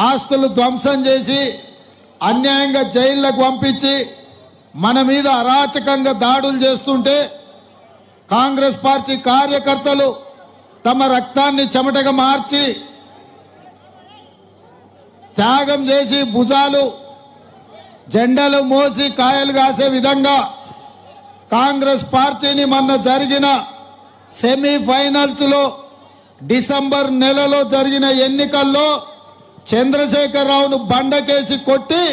ఆస్తులు ధ్వంసం చేసి అన్యాయంగా జైళ్ళకు పంపించి మన మీద అరాచకంగా దాడులు చేస్తుంటే కాంగ్రెస్ పార్టీ కార్యకర్తలు తమ రక్తాన్ని చెమటగా మార్చి త్యాగం చేసి భుజాలు జెండాలు మోసి కాయలు కాసే విధంగా కాంగ్రెస్ పార్టీని మొన్న జరిగిన సెమీఫైనల్స్లో డిసెంబర్ నెలలో జరిగిన ఎన్నికల్లో చంద్రశేఖరరావును బండకేసి కొట్టి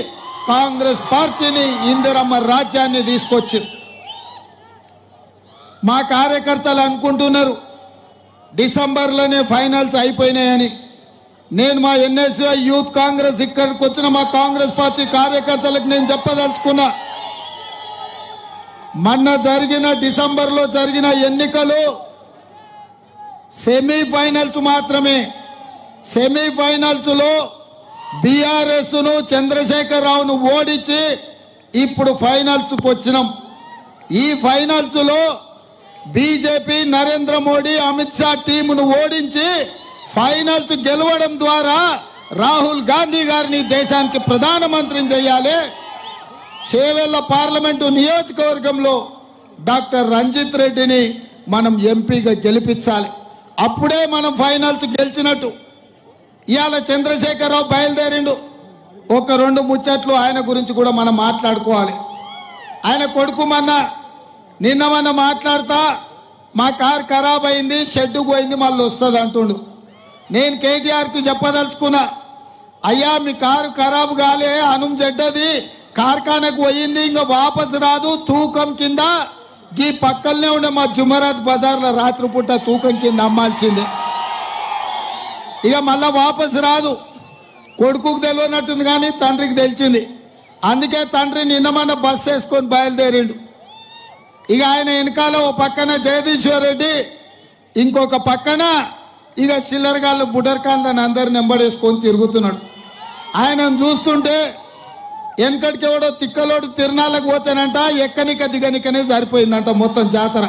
కాంగ్రెస్ పార్టీని ఇందిరమ్మ రాజ్యాన్ని తీసుకొచ్చి మా కార్యకర్తలు అనుకుంటున్నారు డిసెంబర్లోనే ఫైనల్స్ అయిపోయినాయని. నేను మా ఎన్ఎస్యూ యూత్ కాంగ్రెస్ ఇక్కడికి వచ్చిన మా కాంగ్రెస్ పార్టీ కార్యకర్తలకు నేను చెప్పదలుచుకున్నా, మొన్న జరిగిన డిసెంబర్లో జరిగిన ఎన్నికలు సెమీఫైనల్స్ మాత్రమే. సెమీఫైనల్స్లో బీఆర్ఎస్ను చంద్రశేఖరరావును ఓడించి ఇప్పుడు ఫైనల్స్కి వచ్చినాం. ఈ ఫైనల్స్లో బీజేపీ నరేంద్ర మోడీ అమిత్ షా టీమును ఓడించి ఫైనల్స్ గెలవడం ద్వారా రాహుల్ గాంధీ గారిని దేశానికి ప్రధానమంత్రిని చేయాలి. చేవెళ్ల పార్లమెంటు నియోజకవర్గంలో డాక్టర్ రంజిత్ రెడ్డిని మనం ఎంపీగా గెలిపించాలి. అప్పుడే మనం ఫైనల్స్ గెలిచినట్టు. ఇవాళ చంద్రశేఖరరావు బయలుదేరిండు. ఒక రెండు ముచ్చట్లు ఆయన గురించి కూడా మనం మాట్లాడుకోవాలి. ఆయన కొడుకు నిన్న మాట్లాడతా మా కారు ఖరాబ్ అయింది, షెడ్డుకు పోయింది, మళ్ళీ వస్తుంది అంటుండు. నేను కేటీఆర్కి చెప్పదలుచుకున్నా, అయ్యా మీ కారు ఖరాబ్ కాలే, అనుం చెడ్డది, కార్ఖానకు పోయింది, ఇంకా వాపసు రాదు, తూకం కింద ఈ పక్కనే ఉండే మా జుమరాత్ బజార్లో రాత్రిపూట తూకం కింద అమ్మాల్సిందే, ఇక మళ్ళా వాపసు రాదు. కొడుకుకు తెలియనట్టుంది కానీ తండ్రికి తెలిసింది. అందుకే తండ్రి నిన్న బస్సు వేసుకొని బయలుదేరిండు. ఇక ఆయన వెనకాల ఓ పక్కన జగదీశ్వర్ రెడ్డి, ఇంకొక పక్కన ఇక సిల్లరగాళ్ళు బుడర్ఖాన్లను అందరిని నెంబడేసుకొని తిరుగుతున్నాడు. ఆయనను చూస్తుంటే వెనకడికి ఎవడో తిక్కలోడు తిరునాళ్ళకు పోతానంట, ఎక్కనిక దిగనికనే సరిపోయిందంట మొత్తం జాతర.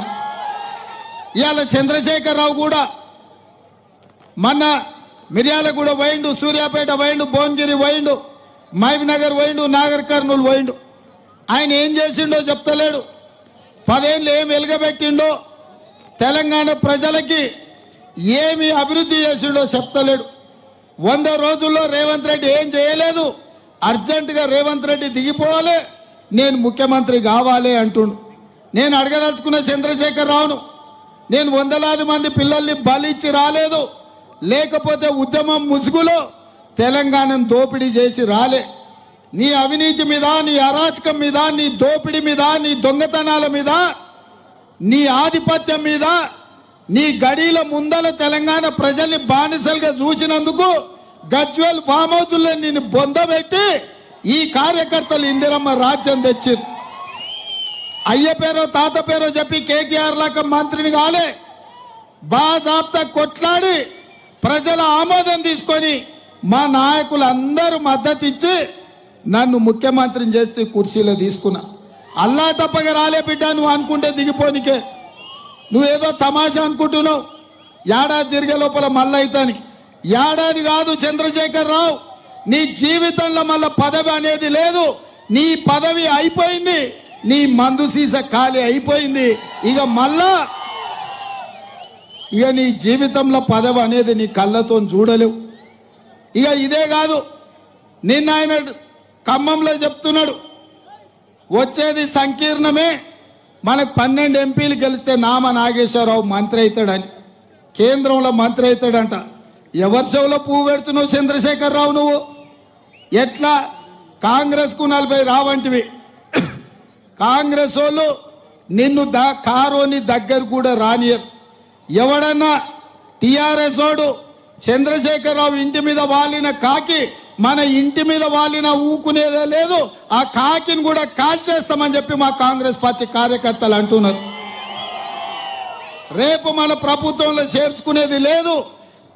ఇవాళ చంద్రశేఖరరావు కూడా మొన్న మిర్యాలగూడ పోయిండు, సూర్యాపేట పోయిండు, భువనగిరి పోయిండు, మహబూబ్నగర్ పోయిండు, నాగర్ కర్నూలు పోయిండు. ఆయన ఏం చేసిండో చెప్తలేడు. 10 ఏళ్ళు ఏం వెలుగబెట్టిండో, తెలంగాణ ప్రజలకి ఏమి అభివృద్ధి చేసిండో చెప్తలేడు. 100 రోజుల్లో రేవంత్ రెడ్డి ఏం చేయలేదు. అర్జెంటుగా రేవంత్ రెడ్డి దిగిపోవాలి, నేను ముఖ్యమంత్రి కావాలి అంటుండు. నేను అడగదలుచుకున్న చంద్రశేఖరరావును, నేను వందలాది మంది పిల్లల్ని బలిచ్చి రాలేదు, లేకపోతే ఉద్యమం ముసుగులో తెలంగాణను దోపిడీ చేసి రాలే. నీ అవినీతి మీద, నీ అరాచకం మీద, నీ దోపిడీ మీద, నీ దొంగతనాల మీద, నీ ఆధిపత్యం మీద, నీ గడీల ముందల తెలంగాణ ప్రజల్ని బానిసలుగా చూసినందుకు గజ్వేల్ ఫామ్ హౌస్లో నిన్ను బొందబెట్టి ఈ కార్యకర్తలు ఇందిరమ్మ రాజ్యం తెచ్చారు. అయ్య పేరో తాత పేరో చెప్పి కేటీఆర్ లాగా మంత్రిని కాలే, బాజాబ్తా కొట్లాడి ప్రజల ఆమోదం తీసుకొని మా నాయకులు అందరూ మద్దతు ఇచ్చి నన్ను ముఖ్యమంత్రిని చేస్తే కుర్చీలో తీసుకున్నా. అల్లా తప్పగా రాలే బిడ్డ, నువ్వు అనుకుంటే దిగిపోనికే. నువ్వేదో తమాషా అనుకుంటున్నావు, ఏడాది తిరిగే లోపల మళ్ళీ అవుతాని. ఏడాది కాదు చంద్రశేఖరరావు, నీ జీవితంలో మళ్ళీ పదవి అనేది లేదు. నీ పదవి అయిపోయింది, నీ మందు సీస ఖాళీ అయిపోయింది. ఇక నీ జీవితంలో పదవి అనేది నీ కళ్ళతో చూడలేవు. ఇక ఇదే కాదు, నిన్న ఆయన ఖమ్మంలో చెప్తున్నాడు, వచ్చేది సంకీర్ణమే, మనకు 12 ఎంపీలు గెలిస్తే నామ నాగేశ్వరరావు మంత్రి అవుతాడని, కేంద్రంలో మంత్రి అవుతాడంట. ఎవరి చెవులో పువ్వు పెడుతున్నావు చంద్రశేఖరరావు నువ్వు? ఎట్లా కాంగ్రెస్కు 40 రావంటివి. కాంగ్రెస్ వాళ్ళు నిన్ను కారోని దగ్గర కూడా రానియరు. ఎవడన్నా టీఆర్ఎస్ వాడు చంద్రశేఖరరావు ఇంటి మీద వాలిన కాకి మన ఇంటి మీద వాలిన ఊకునేదే లేదు, ఆ కాకిని కూడా కాల్చేస్తామని చెప్పి మా కాంగ్రెస్ పార్టీ కార్యకర్తలు అంటున్నారు. రేపు మన ప్రభుత్వంలో చేర్చుకునేది లేదు.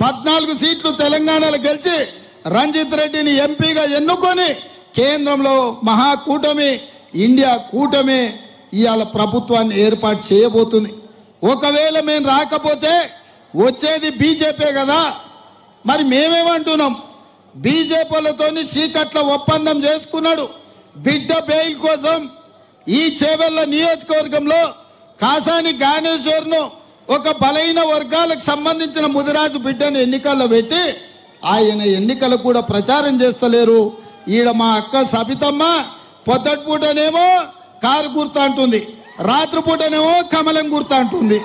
14 సీట్లు తెలంగాణలో గెలిచి రంజిత్ రెడ్డిని ఎంపీగా ఎన్నుకొని కేంద్రంలో మహాకూటమి, ఇండియా కూటమి ఇవాళ ప్రభుత్వాన్ని ఏర్పాటు చేయబోతుంది. ఒకవేళ మేము రాకపోతే వచ్చేది బీజేపీ కదా. మరి మేమేమంటున్నాం, బీజేపీలతోని చీకట్ల ఒప్పందం చేసుకున్నాడు బిడ్డ బెయిల్ కోసం. ఈ చేవెళ్ల నియోజకవర్గంలో కాసాని జ్ఞానేశ్వర్ను ఒక బలైన వర్గాలకు సంబంధించిన ముదిరాజు బిడ్డను ఎన్నికల్లో పెట్టి ఆయన ఎన్నికలు కూడా ప్రచారం చేస్తలేరు. ఈడ మా అక్క సబితమ్మ పొద్దటిపూటనేమో కారు గుర్తు అంటుంది, రాత్రిపూటనేమో కమలం గుర్తు అంటుంది.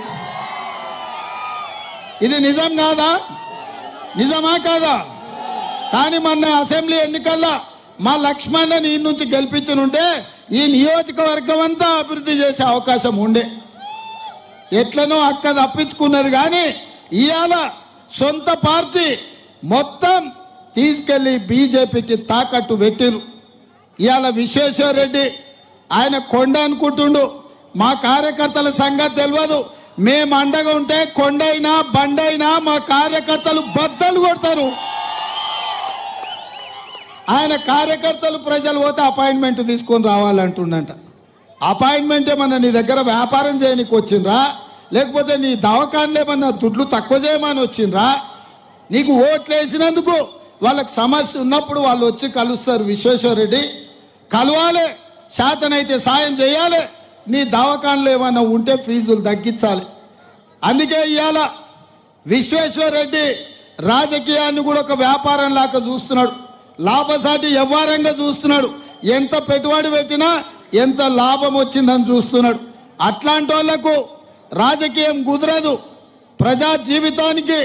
ఇది నిజం కాదా? నిజమా కాదా? కానీ మొన్న అసెంబ్లీ ఎన్నికల్లో మా లక్ష్మణ్ని ఈ నుంచి గెలిపించనుంటే ఈ నియోజకవర్గం అంతా అభివృద్ధి చేసే అవకాశం ఉండే. ఎట్లనో అక్క తప్పించుకున్నది. కానీ ఇవాళ సొంత పార్టీ మొత్తం తీసుకెళ్లి బీజేపీకి తాకట్టు పెట్టిరు. ఇవాళ విశ్వేశ్వర రెడ్డి ఆయన కొండ అనుకుంటుండు. మా కార్యకర్తల సంగతి తెలియదు. మేము అండగా ఉంటే కొండైనా బండైనా మా కార్యకర్తలు బద్దలు కొడతారు. ఆయన కార్యకర్తలు ప్రజలు పోతే అపాయింట్మెంట్ తీసుకొని రావాలంటుండంట. అపాయింట్మెంట్ ఏమన్నా నీ దగ్గర వ్యాపారం చేయడానికి వచ్చిండ్రా, లేకపోతే నీ దవాఖానలు ఏమన్నా దుడ్లు తక్కువ చేయమని వచ్చిండ్రా? నీకు ఓట్లు వేసినందుకు వాళ్ళకి సమస్య ఉన్నప్పుడు వాళ్ళు వచ్చి కలుస్తారు. విశ్వేశ్వరరెడ్డి కలవాలి, శాతనైతే సాయం చేయాలి, నీ దవాఖానలు ఏమన్నా ఉంటే ఫీజులు తగ్గించాలి. అందుకే ఇవాళ విశ్వేశ్వరరెడ్డి రాజకీయాన్ని కూడా ఒక వ్యాపారం లాగా చూస్తున్నాడు, లాభసాటి వ్యవహారంగా చూస్తున్నాడు. ఎంత పెట్టుబడి పెట్టినా ఎంత లాభం వచ్చిందని చూస్తున్నాడు. అట్లాంటి వాళ్లకు రాజకీయం కుదరదు. ప్రజా జీవితానికి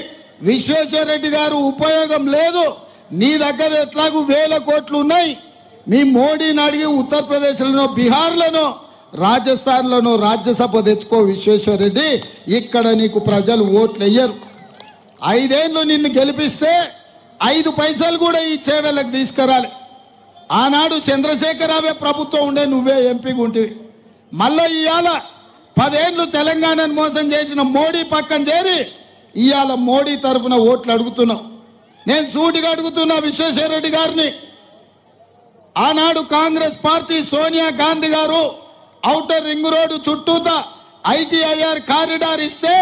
విశ్వేశ్వరరెడ్డి గారు ఉపయోగం లేదు. నీ దగ్గర ఎట్లాగూ 1000 కోట్లు ఉన్నాయి. మీ మోడీని అడిగి ఉత్తరప్రదేశ్లోనో బీహార్లోనో రాజస్థాన్లోనో రాజ్యసభ తెచ్చుకో విశ్వేశ్వరరెడ్డి. ఇక్కడ నీకు ప్రజలు ఓట్లు వేయరు. 5 ఏళ్ళు నిన్ను గెలిపిస్తే 5 పైసలు కూడా ఈ చేవెళ్ళకు తీసుకురాలి. ఆనాడు చంద్రశేఖరరావే ప్రభుత్వం ఉండే, నువ్వే ఎంపీగా ఉంటివి. మళ్ళీ ఇవాళ 10 ఏళ్ళు తెలంగాణను మోసం చేసిన మోడీ పక్కన చేరి ఇవాళ మోడీ తరఫున ఓట్లు అడుగుతున్నావు. నేను సూటిగా అడుగుతున్నా విశ్వేశ్వరరెడ్డి గారిని. ఆనాడు కాంగ్రెస్ పార్టీ సోనియా గాంధీ గారు ఔటర్ రింగ్ రోడ్డు చుట్టూత ఐటీఐఆర్ కారిడార్ ఇస్తే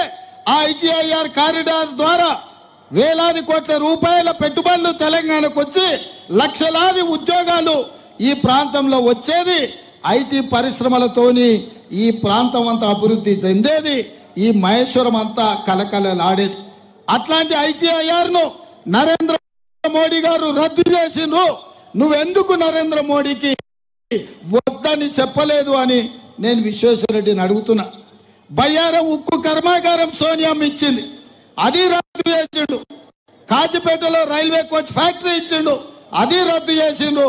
ఆ ఐటీఐఆర్ కారిడార్ ద్వారా వేలాది కోట్ల రూపాయల పెట్టుబడులు తెలంగాణకు వచ్చి లక్షలాది ఉద్యోగాలు ఈ ప్రాంతంలో వచ్చేది. ఐటీ పరిశ్రమలతోని ఈ ప్రాంతం అంతా అభివృద్ధి చెందేది. ఈ మహేశ్వరం అంతా కలకలలాడేది. అట్లాంటి ఐటీఐఆర్ను నరేంద్ర మోడీ గారు రద్దు చేసిండ్రు. నువ్వెందుకు నరేంద్ర మోడీకి వద్దని చెప్పలేదు అని నేను విశ్వేశ్వరరెడ్డిని అడుగుతున్నా. బయ్యారం ఉక్కు కర్మాగారం సోనియామ్మ ఇచ్చింది, అది రద్దు చేసిండు. కాచిపేటలో రైల్వే కోచ్ ఫ్యాక్టరీ ఇచ్చిండు, అది రద్దు చేసిండు.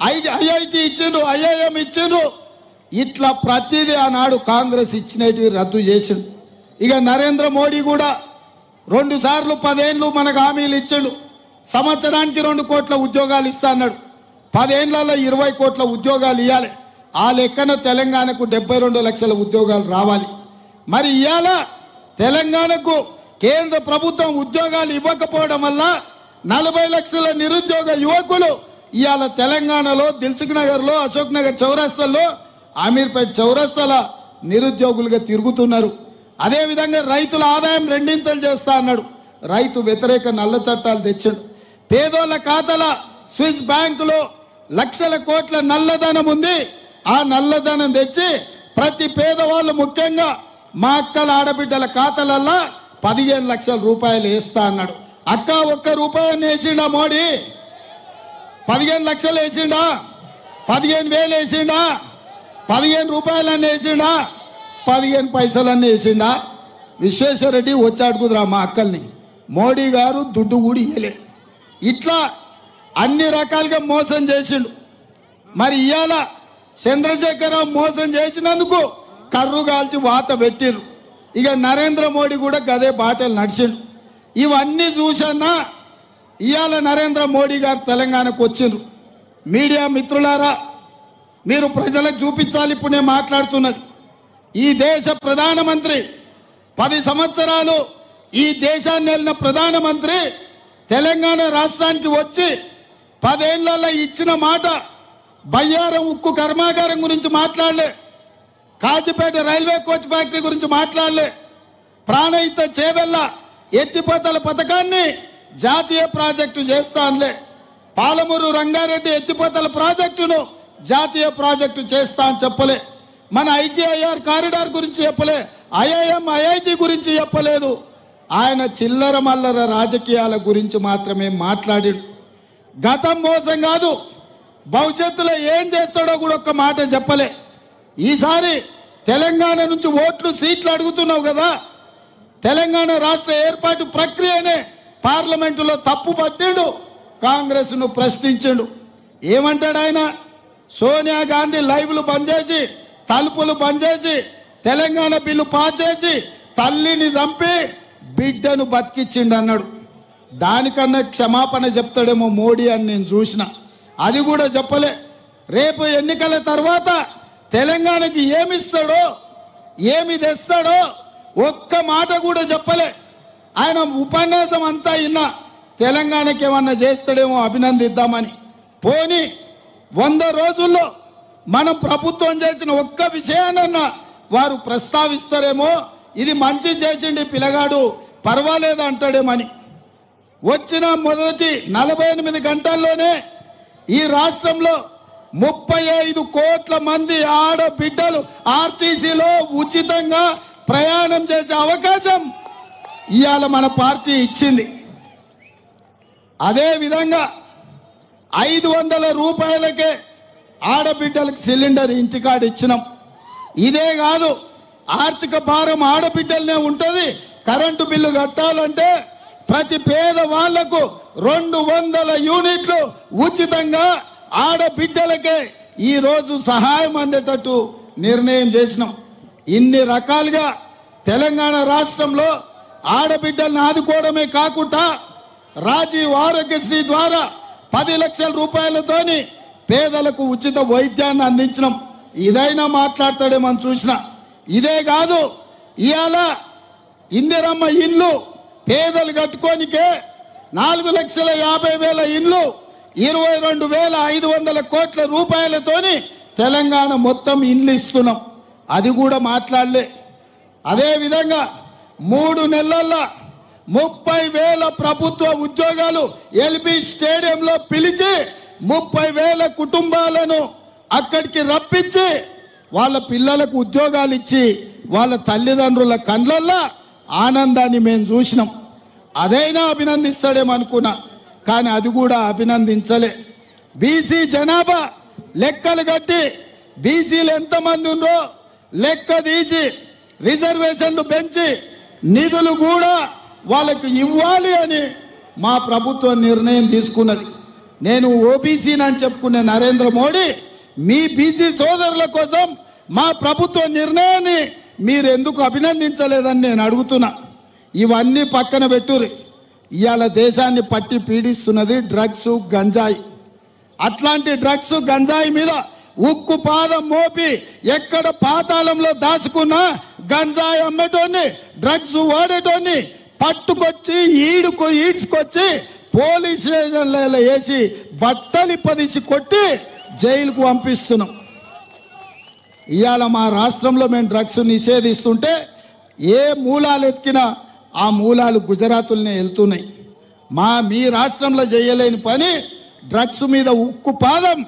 ఐఐటి ఇచ్చిండు, ఐఐఎం ఇచ్చిండు. ఇట్లా ప్రతిదీ ఆనాడు కాంగ్రెస్ ఇచ్చినవి రద్దు చేసిండు. ఇక నరేంద్ర మోడీ కూడా 2 సార్లు 10 ఏళ్ళు మనకు హామీలు ఇచ్చిండు. సంవత్సరానికి 2 కోట్ల ఉద్యోగాలు ఇస్తా అన్నాడు. 10 ఏళ్లలో 20 కోట్ల ఉద్యోగాలు ఇవ్వాలి. ఆ లెక్కన తెలంగాణకు 72 లక్షల ఉద్యోగాలు రావాలి. మరి ఇవాళ తెలంగాణకు కేంద్ర ప్రభుత్వం ఉద్యోగాలు ఇవ్వకపోవడం వల్ల 40 లక్షల నిరుద్యోగ యువకులు ఇవాళ తెలంగాణలో దిల్సుఖ్ నగర్లో, అశోక్ నగర్ చౌరస్తాలో, అమీర్పేట చౌరస్తాల నిరుద్యోగులుగా తిరుగుతున్నారు. అదేవిధంగా రైతుల ఆదాయం 2 చేస్తా అన్నాడు. రైతు వ్యతిరేక నల్ల చట్టాలు తెచ్చాడు. పేదోళ్ళ ఖాతాల స్విస్ బ్యాంకులో లక్షల కోట్ల నల్లధనం ఉంది. ఆ నల్లధనం తెచ్చి ప్రతి పేదవాళ్ళు, ముఖ్యంగా మా అక్కల ఆడబిడ్డల ఖాతాలల్లో 15 లక్షల రూపాయలు వేస్తా అన్నాడు. అక్క 1 రూపాయని వేసిండా మోడీ? 15 లక్షలు వేసిండా? 15,000 వేసిండా? 15 రూపాయలన్నీ వేసిండా? 15 పైసలన్నీ వేసిండా? విశ్వేశ్వరరెడ్డి వచ్చి అడుగుదురా మా అక్కల్ని. మోడీ గారు దుడ్డు కూడా ఇయ్యలే. ఇట్లా అన్ని రకాలుగా మోసం చేసిండు. మరి ఇవాళ చంద్రశేఖరరావు మోసం చేసినందుకు కర్రు కాల్చి వాత పెట్టిరు. ఇక నరేంద్ర మోడీ కూడా గదే బాటలు నడిచిండు. ఇవన్నీ చూసన్నా ఇవాళ నరేంద్ర మోడీ గారు తెలంగాణకు వచ్చిండ్రు. మీడియా మిత్రులారా, మీరు ప్రజలకు చూపించాలి. ఇప్పుడు నేను మాట్లాడుతున్నది, ఈ దేశ ప్రధానమంత్రి 10 సంవత్సరాలు ఈ దేశాన్ని వెళ్ళిన ప్రధానమంత్రి తెలంగాణ రాష్ట్రానికి వచ్చి 10 ఏళ్లలో ఇచ్చిన మాట, బయ్యారం ఉక్కు కర్మాగారం గురించి మాట్లాడలే, కాచిపేట రైల్వే కోచ్ ఫ్యాక్టరీ గురించి మాట్లాడలే, ప్రాణహిత చేవెళ్ళ ఎత్తిపోతల పథకాన్ని జాతీయ ప్రాజెక్టు చేస్తా అనలే. పాలమూరు రంగారెడ్డి ఎత్తిపోతల ప్రాజెక్టును జాతీయ ప్రాజెక్టు చేస్తా అని చెప్పలే. మన ఐటీఐఆర్ కారిడార్ గురించి చెప్పలే. ఐఐఎం ఐఐటి గురించి చెప్పలేదు. ఆయన చిల్లర మల్లర రాజకీయాల గురించి మాత్రమే మాట్లాడాడు. గతం మోసం కాదు, భవిష్యత్తులో ఏం చేస్తాడో కూడా ఒక్క మాట చెప్పలే. ఈసారి తెలంగాణ నుంచి ఓట్లు సీట్లు అడుగుతున్నావు కదా, తెలంగాణ రాష్ట్ర ఏర్పాటు ప్రక్రియనే పార్లమెంటులో తప్పు పట్టిండు, కాంగ్రెస్ను ప్రశ్నించిండు. ఏమంటాడు ఆయన? సోనియా గాంధీ లైవ్లు బంద్ చేసి, తలుపులు బంద్ చేసి, తెలంగాణ బిల్లు పాస్ చేసి తల్లిని చంపి బిడ్డను బతికిచ్చిండు అన్నాడు. దానికన్నా క్షమాపణ చెప్తాడేమో మోడీ అని నేను చూసిన. అది కూడా చెప్పలే. రేపు ఎన్నికల తర్వాత తెలంగాణకి ఏమిస్తాడో, ఏమి తెస్తాడో ఒక్క మాట కూడా చెప్పలే. ఆయన ఉపన్యాసం అంతా ఇన్నా తెలంగాణకి ఏమన్నా చేస్తాడేమో అభినందిద్దామని. పోని 100 రోజుల్లో మనం ప్రభుత్వం చేసిన ఒక్క విషయానన్నా వారు ప్రస్తావిస్తారేమో, ఇది మంచి చేసిండి పిల్లగాడు పర్వాలేదు అంటాడేమని. వచ్చిన మొదటి 48 గంటల్లోనే ఈ రాష్ట్రంలో 35 కోట్ల మంది ఆడబిడ్డలు ఆర్టీసీలో ఉచితంగా ప్రయాణం చేసే అవకాశం ఇవాళ మన పార్టీ ఇచ్చింది. అదేవిధంగా 500 రూపాయలకే ఆడబిడ్డలకు సిలిండర్ ఇంటికాడ ఇచ్చినాం. ఇదే కాదు, ఆర్థిక భారం ఆడబిడ్డలనే ఉంటుంది. కరెంటు బిల్లు కట్టాలంటే ప్రతి పేద వాళ్లకు 200 యూనిట్లు ఉచితంగా ఆడబిడ్డలకే ఈరోజు సహాయం అందేటట్టు నిర్ణయం చేసినాం. ఇన్ని రకాలుగా తెలంగాణ రాష్ట్రంలో ఆడబిడ్డలను ఆదుకోవడమే కాకుండా రాజీవ్ ఆరోగ్యశ్రీ ద్వారా 10 లక్షల రూపాయలతోని పేదలకు ఉచిత వైద్యాన్ని అందించడం. ఇదైనా మాట్లాడతాడేమని చూసిన. ఇదే కాదు, ఇవాళ ఇందిరమ్మ ఇల్లు పేదలు కట్టుకోనికే 4,50,000 ఇల్లు 22,500 కోట్ల రూపాయలతోని తెలంగాణ మొత్తం ఇల్లు ఇస్తున్నాం. అది కూడా మాట్లాడలే. అదేవిధంగా 3 నెలల్లో 30,000 ప్రభుత్వ ఉద్యోగాలు ఎల్బీ స్టేడియంలో పిలిచి 30,000 కుటుంబాలను అక్కడికి రప్పించి వాళ్ళ పిల్లలకు ఉద్యోగాలు ఇచ్చి వాళ్ళ తల్లిదండ్రుల కళ్ళల్లో ఆనందాన్ని మేము చూసినాం. అదైనా అభినందిస్తాడేమనుకున్నా, కానీ అది కూడా అభినందించలే. బీసీ జనాభా లెక్కలు కట్టి బీసీలు ఎంతమంది ఉందో లెక్క తీసి రిజర్వేషన్లు పెంచి నిధులు కూడా వాళ్ళకు ఇవ్వాలి అని మా ప్రభుత్వం నిర్ణయం తీసుకున్నది. నేను ఓబీసీని అని చెప్పుకునే నరేంద్ర మోడీ మీ బీసీ సోదరుల కోసం మా ప్రభుత్వ నిర్ణయాన్ని మీరు ఎందుకు అభినందించలేదని నేను అడుగుతున్నా. ఇవన్నీ పక్కన పెట్టుర్రి. ఇవాళ దేశాన్ని పట్టి పీడిస్తున్నది డ్రగ్స్, గంజాయి. అట్లాంటి డ్రగ్స్, గంజాయి మీద ఉక్కు పాదం మోపి ఎక్కడ పాతాళంలో దాచుకున్నా గంజాయి అమ్మేటోని, డ్రగ్స్ వాడేటోని పట్టుకొచ్చి ఈడ్చుకొచ్చి పోలీస్ స్టేషన్లలో వేసి బట్టలు పదిసి కొట్టి జైలుకు పంపిస్తున్నాం. ఇవాళ మా రాష్ట్రంలో మేము డ్రగ్స్ నిషేధిస్తుంటే ఏ మూలాలు ఎత్తికినా ఆ మూలాలు గుజరాతులనే వెళ్తున్నాయి. మీ రాష్ట్రంలో చేయలేని పని డ్రగ్స్ మీద ఉక్కు పాదం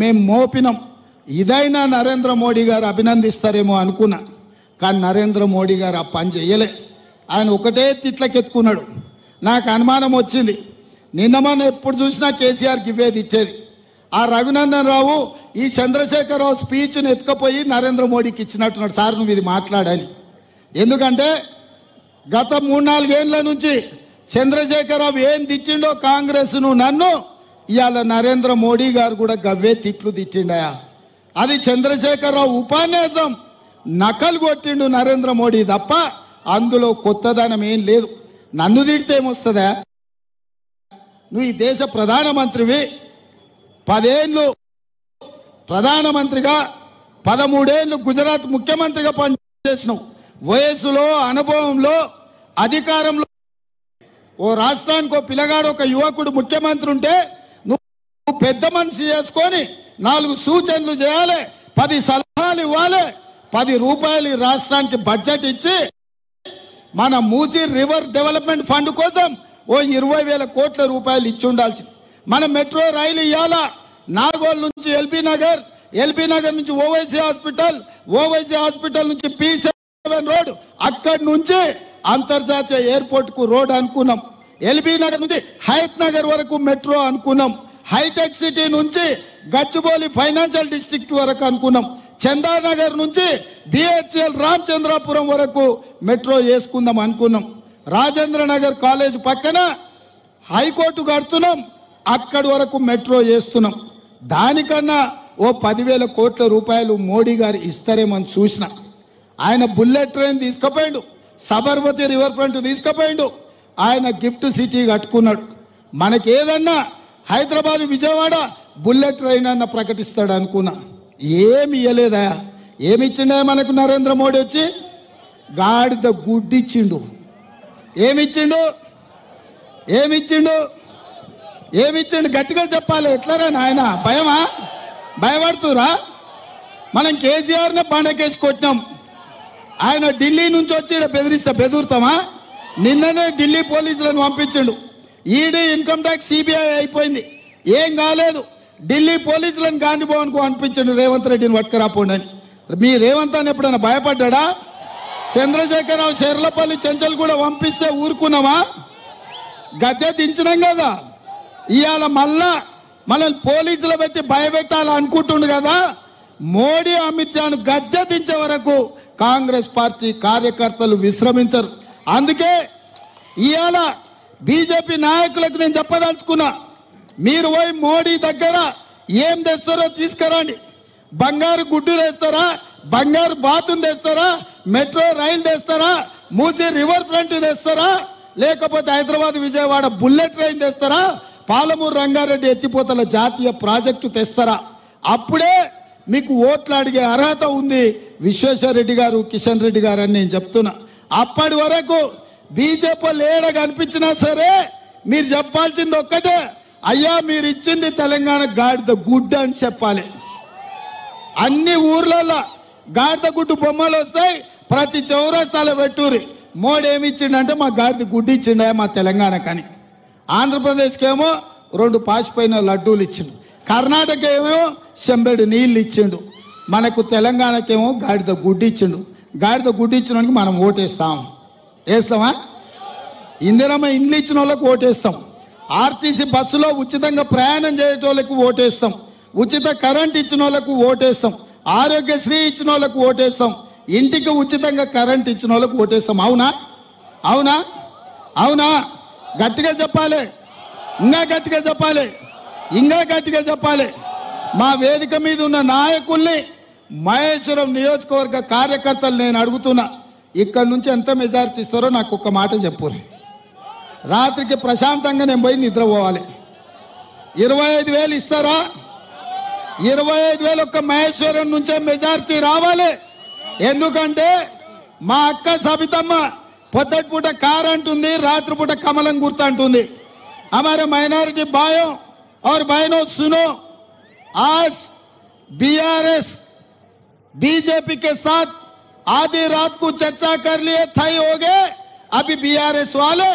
మేము మోపినాం. ఇదైనా నరేంద్ర మోడీ గారు అభినందిస్తారేమో అనుకున్నా, కానీ నరేంద్ర మోడీ గారు ఆ పని చేయలే. ఆయన ఒకటే తిట్లకెత్తుకున్నాడు. నాకు అనుమానం వచ్చింది. నిన్న మొన్న ఎప్పుడు చూసినా కేసీఆర్కి ఇవ్వేది ఇచ్చేది. ఆ రఘునందన్ రావు ఈ చంద్రశేఖరరావు స్పీచ్ను ఎత్తుకపోయి నరేంద్ర మోడీకి ఇచ్చినట్టున్నాడు. సార్ నువ్వు ఇది మాట్లాడని. ఎందుకంటే గత 3-4 ఏళ్ల నుంచి చంద్రశేఖరరావు ఏం తిట్టిండో కాంగ్రెస్ను, నన్ను ఇవాళ నరేంద్ర మోడీ గారు కూడా గవ్వే తిట్లు తిట్టిండయా. అది చంద్రశేఖరరావు ఉపన్యాసం నకలు కొట్టిండు నరేంద్ర మోడీ తప్ప అందులో కొత్తదనం ఏం లేదు. నన్ను తిడితే ఏమొస్తుందా? నువ్వు ఈ దేశ ప్రధానమంత్రివి, 10 ఏళ్ళు ప్రధానమంత్రిగా, 13 ఏళ్ళు గుజరాత్ ముఖ్యమంత్రిగా పనిచేసినావు. వయస్సులో, అనుభవంలో, అధికారంలో ఓ రాష్ట్రానికి ఓ పిల్లగాడు, ఒక యువకుడు ముఖ్యమంత్రి ఉంటే నువ్వు పెద్ద మనిషి చేసుకొని 4 సూచనలు చేయాలి, 10 సలహాలు ఇవ్వాలి, 10 రూపాయలు ఈ రాష్ట్రానికి బడ్జెట్ ఇచ్చి మన మూసీ రివర్ డెవలప్మెంట్ ఫండ్ కోసం ఓ 20,000 కోట్ల రూపాయలు ఇచ్చి ఉండాల్సింది. మన మెట్రో రైలు ఇవ్వాలా నాగోల్ నుంచి ఎల్బీ నగర్ నుంచి ఓవైసీ హాస్పిటల్ నుంచి P7 రోడ్ అక్కడి నుంచి అంతర్జాతీయ ఎయిర్పోర్ట్ కు రోడ్ అనుకున్నాం. ఎల్బీ నగర్ నుంచి హయత్ నగర్ వరకు మెట్రో అనుకున్నాం. హైటెక్ సిటీ నుంచి గచ్చిబౌలి ఫైనాన్షియల్ డిస్ట్రిక్ట్ వరకు అనుకున్నాం. చందానగర్ నుంచి BHL రామచంద్రాపురం వరకు మెట్రో వేసుకుందాం అనుకున్నాం. రాజేంద్ర నగర్ కాలేజ్ పక్కన హైకోర్టు కడుతున్నాం, అక్కడి వరకు మెట్రో వేస్తున్నాం. దానికన్నా ఓ 10,000 కోట్ల రూపాయలు మోడీ గారు ఇస్తారేమని చూసిన. ఆయన బుల్లెట్ ట్రైన్ తీసుకుపోయిండు, సబర్మతి రివర్ ఫ్రంట్ తీసుకుపోయిండు, ఆయన గిఫ్ట్ సిటీ కట్టుకున్నాడు. మనకేదన్నా హైదరాబాద్ విజయవాడ బుల్లెట్ ట్రైన్ అన్న ప్రకటిస్తాడు అనుకున్నా. ఏమి ఇయ్యలేదా? ఏమిచ్చిండే మనకు నరేంద్ర మోడీ వచ్చి? గాడిద గుడ్డిచ్చిండు. ఏమిచ్చిండు? గట్టిగా చెప్పాలి. ఎట్లరా నాయన? భయమా? భయపడుతురా? మనం కేసీఆర్నే పండకేసి కొట్టినాం. ఆయన ఢిల్లీ నుంచి వచ్చి బెదురుతామా? నిన్ననే ఢిల్లీ పోలీసులను పంపించిండు. ఈడీ, ఇన్కమ్ ట్యాక్స్, CBI అయిపోయింది, ఏం కాలేదు. ఢిల్లీ పోలీసులను గాంధీ భవన్కు పంపించండు, రేవంత్ రెడ్డిని పట్టుకురాపోండి అని. మీ రేవంత్ అని ఎప్పుడైనా భయపడ్డా? చంద్రశేఖరరావు శర్లపల్లి చెంచల్ కూడా పంపిస్తే ఊరుకున్నామా? గద్దె దించినాం కదా. ఇవాళ మనల్ని పోలీసులు పెట్టి భయపెట్టాలనుకుంటుండు కదా. మోడీ అమిత్ షాను గద్దె దించే వరకు కాంగ్రెస్ పార్టీ కార్యకర్తలు విశ్రమించరు. అందుకే ఇవాళ బీజేపీ నాయకులకు నేను చెప్పదలుచుకున్నా, మీరు పోయి మోడీ దగ్గర ఏం తెస్తారో తీసుకురండి. బంగారు గుడ్డు తెస్తారా? బంగారు బాతుని తెస్తారా? మెట్రో రైలు తెస్తారా? మూసీ రివర్ ఫ్రంట్ తెస్తారా? లేకపోతే హైదరాబాద్ విజయవాడ బుల్లెట్ ట్రైన్ తెస్తారా? పాలమూరు రంగారెడ్డి ఎత్తిపోతల జాతీయ ప్రాజెక్టు తెస్తారా? అప్పుడే మీకు ఓట్లు అడిగే అర్హత ఉంది విశ్వేశ్వర రెడ్డి గారు, కిషన్ రెడ్డి గారు అని నేను చెప్తున్నా. అప్పటి వరకు బీజేపీ లేడ కనిపించినా సరే మీరు చెప్పాల్సింది ఒక్కటే, అయ్యా మీరు ఇచ్చింది తెలంగాణ గాడిద గుడ్డ అని చెప్పాలి. అన్ని ఊర్లలో గాడిద గుడ్డు బొమ్మలు వస్తాయి, ప్రతి చౌరస్తాలో పెట్టుర్రి. మోడీ ఏమి ఇచ్చిండంటే మా గాడిద గుడ్డు ఇచ్చిండే మా తెలంగాణకని. ఆంధ్రప్రదేశ్కి ఏమో 2 పాసిపోయిన లడ్డూలు ఇచ్చిండు, కర్ణాటక ఏమో చెంబెడు నీళ్ళు ఇచ్చిండు, మనకు తెలంగాణకేమో గాడిద గుడ్డు ఇచ్చిండు. గాడిద గుడ్డు ఇచ్చినానికి మనం వేస్తామా? ఇందిరమ్మ ఇండ్లు ఇచ్చిన వాళ్ళకు ఓటేస్తాం, ఆర్టీసీ బస్సులో ఉచితంగా ప్రయాణం చేయటోళ్ళకు ఓటేస్తాం, ఉచిత కరెంట్ ఇచ్చిన వాళ్ళకు ఓటేస్తాం, ఆరోగ్యశ్రీ ఇచ్చిన వాళ్ళకు ఓటేస్తాం, ఇంటికి ఉచితంగా కరెంట్ ఇచ్చిన వాళ్ళకు ఓటేస్తాం. అవునా? గట్టిగా చెప్పాలి, ఇంకా గట్టిగా చెప్పాలి. మా వేదిక మీద ఉన్న నాయకుల్ని, మహేశ్వరం నియోజకవర్గ కార్యకర్తలు నేను అడుగుతున్నా, ఇక్కడ నుంచి ఎంత మెజారిటీ ఇస్తారో నాకు ఒక్క మాట చెప్పుర్రి. రాత్రికి ప్రశాంతంగా నేను పోయి నిద్రపోవాలి. 25,000 ఇస్తారా? 25,000 ఒక్క మహేశ్వరం నుంచే మెజారిటీ రావాలి. ఎందుకంటే మా అక్క సబితమ్మ పొద్దుటి పూట కార్ అంటుంది, రాత్రిపూట కమలం గుర్తు అంటుంది. हमारे माइनॉरिटी भाइयों और बहनों सुनो, आज BRS बीजेपी के साथ आधी रात को चर्चा कर लिए तय हो गए. अभी BRS वाले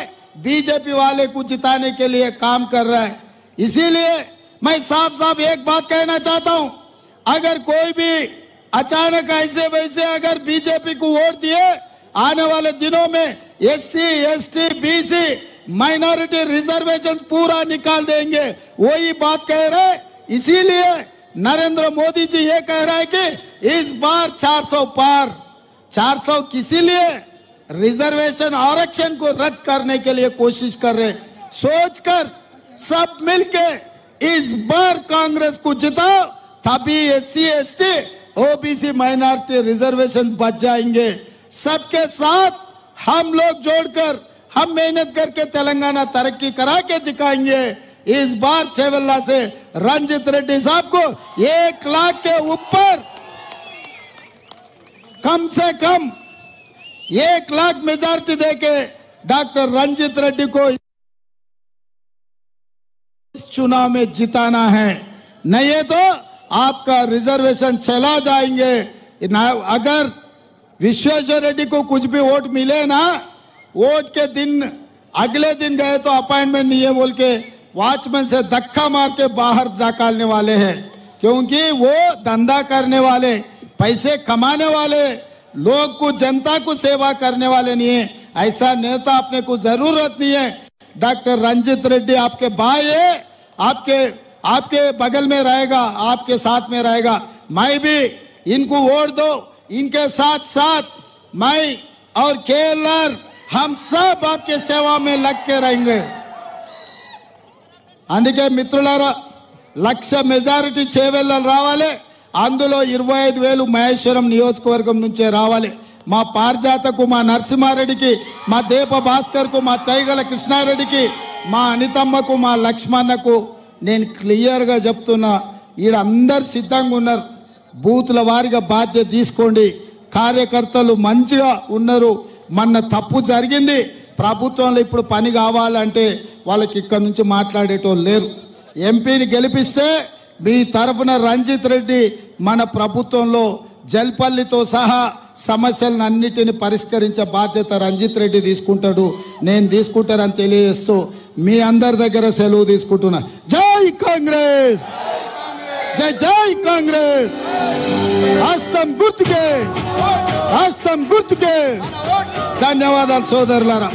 बीजेपी वाले को जिताने के लिए काम कर रहा है. इसीलिए मैं साफ एक बात कहना चाहता हूं, अगर कोई भी अचानक ऐसे वैसे अगर बीजेपी को वोट दिए, आने वाले दिनों में SC ST BC minority reservation पूरा निकाल देंगे. वही बात कह रहे. इसीलिए नरेंद्र मोदी जी ये कह रहा है कि इस बार 400 पार. 400 किसी लिए? रिजर्वेशन आरक्षण को रद्द करने के लिए कोशिश कर रहे. सोचकर सब मिलके इस बार कांग्रेस को जिताओ, तभी SC ST OBC minority reservation बच जाएंगे. सबके साथ हम लोग जोड़कर हम मेहनत करके तेलंगाना तरक्की करा के दिखाएंगे. इस बार छेवल्ला से रंजित रेड्डी साहब को 1 लाख के ऊपर, कम से कम 1 लाख मेजॉरिटी देके डॉक्टर रंजित रेड्डी को इस चुनाव में जिताना है. नहीं तो आपका रिजर्वेशन चला जाएंगे. अगर विश्वेश्वर रेड्डी को कुछ भी वोट मिले ना, वोट के दिन अगले दिन गए तो अपॉइंटमेंट नहीं है बोल के वॉचमैन से धक्का मार के बाहर निकालने वाले हैं, क्योंकि वो धंधा करने वाले, पैसे कमाने वाले, लोग को, जनता को सेवा करने वाले नहीं है। ऐसा नेता अपने को जरूरत नहीं है। डॉक्टर रंजीत रेड्डी आपके भाई है, आपके बगल में रहेगा, आपके साथ में रहेगा। मैं भी इनको वोट दो, इनके साथ साथ मैं और केएलआर हम सब आपके सेवा में लग के रहेंगे। అందుకే మిత్రులారా, 1,00,000 మెజారిటీ చేవెళ్ళలు రావాలి. అందులో 25,000 మహేశ్వరం నియోజకవర్గం నుంచే రావాలి. మా పారిజాతకు, మా నరసింహారెడ్డికి, మా దీప భాస్కర్కు, మా తైగల కృష్ణారెడ్డికి, మా అనితమ్మకు, మా లక్ష్మణకు నేను క్లియర్గా చెప్తున్నా, ఈడ అందరు సిద్ధంగా ఉన్నారు. బూతుల వారిగా బాధ్యత తీసుకోండి. కార్యకర్తలు మంచిగా ఉన్నారు. మొన్న తప్పు జరిగింది, ప్రభుత్వంలో ఇప్పుడు పని కావాలంటే వాళ్ళకి ఇక్కడ నుంచి మాట్లాడేటోళ్ళు లేరు. ఎంపీని గెలిపిస్తే మీ తరఫున రంజిత్ రెడ్డి మన ప్రభుత్వంలో జల్పల్లితో సహా సమస్యలను అన్నిటిని పరిష్కరించే బాధ్యత రంజిత్ రెడ్డి తీసుకుంటాడు, నేను తీసుకుంటానని తెలియజేస్తూ మీ అందరి దగ్గర సెలవు తీసుకుంటున్నా. జై కాంగ్రెస్, జై జై కాంగ్రెస్. హస్తం గుర్తుకే, హస్తం గుర్తుకే. ధన్యవాదాలు సోదరులారా.